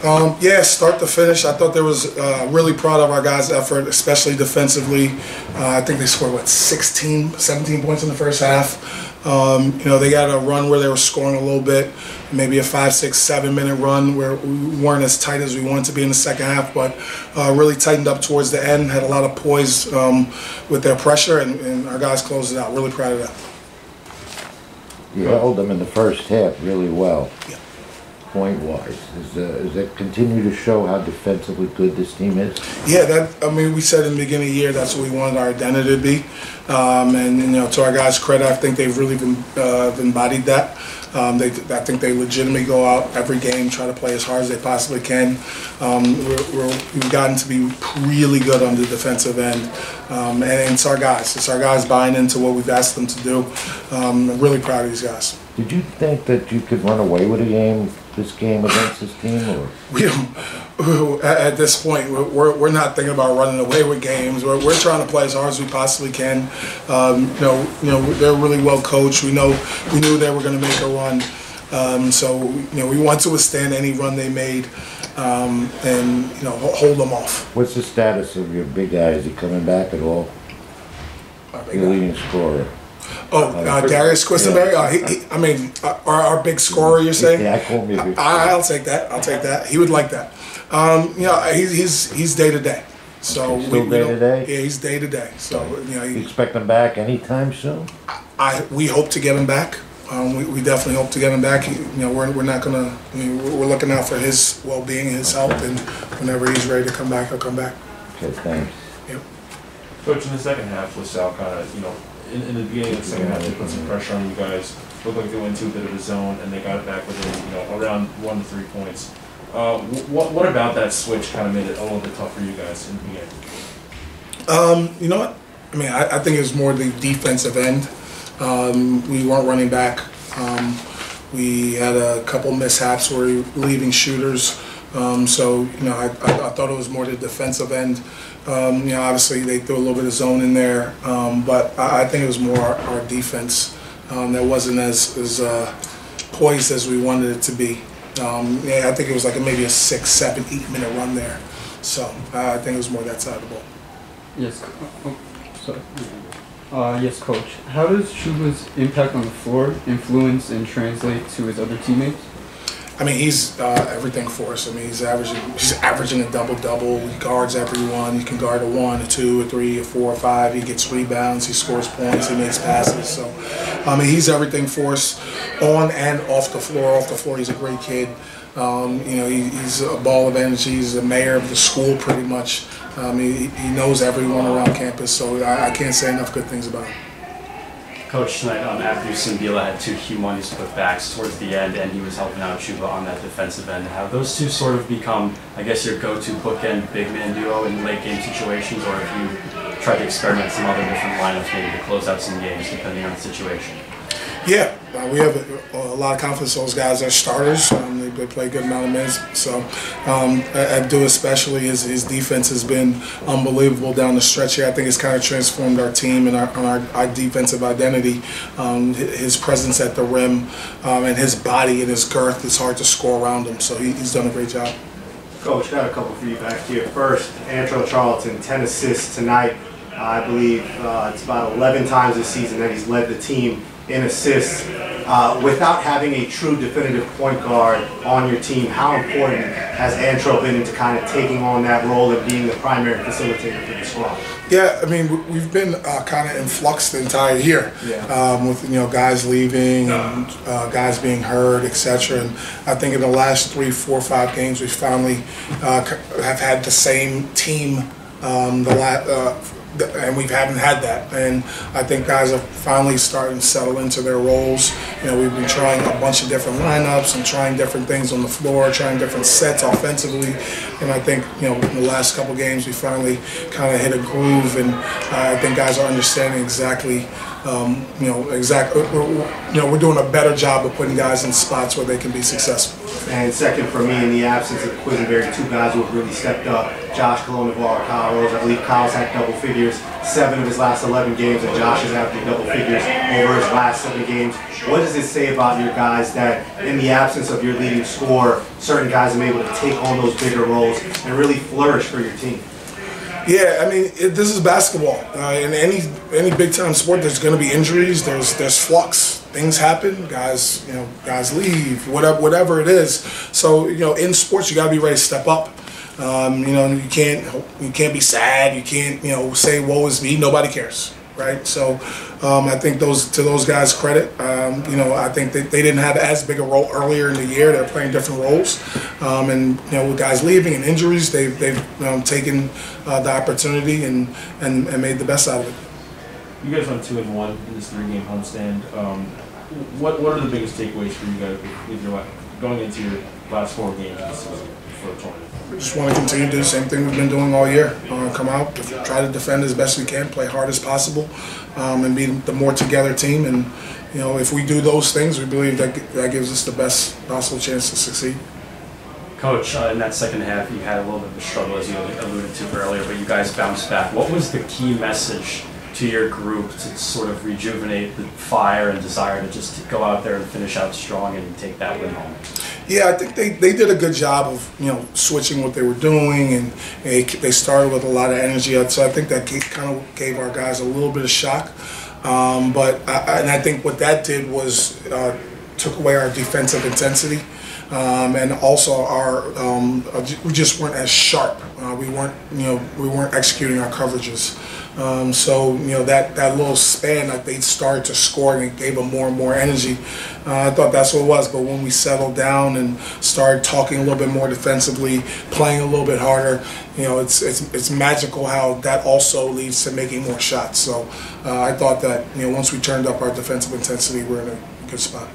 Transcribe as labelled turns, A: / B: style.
A: Yeah, start to finish. I thought there was really proud of our guys' effort, especially defensively. I think they scored, 17 points in the first half. They got a run where they were scoring a little bit, maybe a 5, 6, 7-minute run where we weren't as tight as we wanted to be in the second half, but really tightened up towards the end, had a lot of poise with their pressure, and our guys closed it out. Really proud of that.
B: You held them in the first half really well.
A: Yeah.
B: Point-wise, does that continue to show how defensively good this team is?
A: Yeah, we said in the beginning of the year that's what we wanted our identity to be, and to our guys' credit, I think they've really embodied that. I think they legitimately go out every game, try to play as hard as they possibly can. We've gotten to be really good on the defensive end, and it's our guys. It's our guys buying into what we've asked them to do. I'm really proud of these guys.
B: Did you think that you could run away with this game against this team? Or?
A: We don't, at this point, we're not thinking about running away with games. We're trying to play as hard as we possibly can. They're really well coached. We knew they were going to make a run. We want to withstand any run they made and hold them off.
B: What's the status of your big guy? Is he coming back at all? Your leading scorer.
A: Darius Quisenberry. Yeah. Our big scorer. You're saying?
B: Yeah, I call him a big scorer.
A: I'll take that. I'll take that. He would like that. He's day to day. So
B: still day to day.
A: Yeah, he's day to day. So
B: you expect him back anytime soon?
A: We hope to get him back. We definitely hope to get him back. We're not gonna. We're looking out for his well-being, his health, and whenever he's ready to come back, he'll come back.
B: Okay, thanks.
A: Yep.
C: Coach, in the second half with Salle, kind of in the beginning of the second half, they put some pressure on you guys. Looked like they went into a bit of a zone, and they got it back within around 1 to 3 points. What about that switch kind of made it a little bit tough for you guys in the beginning?
A: You know what? I think it was more the defensive end. We weren't running back. We had a couple mishaps where we were leaving shooters. I thought it was more the defensive end. Obviously they threw a little bit of zone in there, but I think it was more our defense that wasn't as poised as we wanted it to be. I think it was maybe a 6, 7, 8-minute run there. So I think it was more that side of the ball.
D: Yes. Yes, Coach. How does Chuba's impact on the floor influence and translate to his other teammates?
A: He's everything for us. He's averaging a double-double. He guards everyone. He can guard a 1, a 2, a 3, a 4, a 5. He gets rebounds. He scores points. He makes passes. So, he's everything for us on and off the floor. Off the floor, he's a great kid. He's a ball of energy. He's the mayor of the school, pretty much. He knows everyone around campus. So I can't say enough good things about him.
E: Coach, tonight after Simbila had 2 humongous putbacks towards the end, and he was helping out Chuba on that defensive end. Have those two sort of become, I guess, your go-to bookend big man duo in late game situations, or have you tried to experiment some other different lineups maybe to close out some games depending on the situation?
A: Yeah, we have a lot of confidence. Those guys are starters. They play a good amount of minutes. So at Dew especially, his defense has been unbelievable down the stretch here. I think it's kind of transformed our team and our defensive identity. His presence at the rim and his body and his girth, it's hard to score around him. So he's done a great job.
F: Coach, got a couple for you back here. First, Antrell Charlton, 10 assists tonight. I believe it's about 11 times this season that he's led the team in assists. Without having a true definitive point guard on your team, how important has Antrell been into kind of taking on that role and being the primary facilitator for the squad?
A: Yeah, we've been kind of in flux the entire year, with guys leaving and guys being hurt, etc. And I think in the last 3, 4, 5 games, we finally have had the same team. And we haven't had that, and I think guys are finally starting to settle into their roles. We've been trying a bunch of different lineups and trying different things on the floor, trying different sets offensively, and I think in the last couple games we finally kind of hit a groove, and I think guys are understanding exactly we're doing a better job of putting guys in spots where they can be successful.
F: And second for me, in the absence of Quisenberry, two guys who have really stepped up, Josh Colonival, Kyle Rose. I believe Kyle's had double figures 7 of his last 11 games, and Josh is averaging double figures over his last 7 games. What does it say about your guys that in the absence of your leading scorer, certain guys have been able to take on those bigger roles and really flourish for your team?
A: Yeah, I mean, this is basketball. In any big time sport, there's going to be injuries. There's flux. Things happen. Guys leave. Whatever it is. So in sports, you got to be ready to step up. You can't be sad. You can't say woe is me. Nobody cares, right? So I think to those guys' credit. I think they didn't have as big a role earlier in the year. They're playing different roles, and with guys leaving and injuries, they've taken the opportunity and made the best out of it.
C: You guys went 2-1 in this 3-game homestand. What are the biggest takeaways for you guys with your going into your last 4 games for the tournament?
A: We just want to continue to do the same thing we've been doing all year. Come out, try to defend as best we can, play hard as possible, and be the more together team. And if we do those things, we believe that gives us the best possible chance to succeed.
E: Coach, in that second half, you had a little bit of a struggle, as you alluded to earlier, but you guys bounced back. What was the key message to your group to sort of rejuvenate the fire and desire to just go out there and finish out strong and take that win home?
A: Yeah, I think they did a good job of switching what they were doing, and they started with a lot of energy. So I think that kind of gave our guys a little bit of shock. But I think what that did was took away our defensive intensity. And also we just weren't as sharp. We weren't executing our coverages. So that little span that they started to score, and it gave them more and more energy. I thought that's what it was. But when we settled down and started talking a little bit more defensively, playing a little bit harder, it's magical how that also leads to making more shots. So I thought that once we turned up our defensive intensity, we're in a good spot.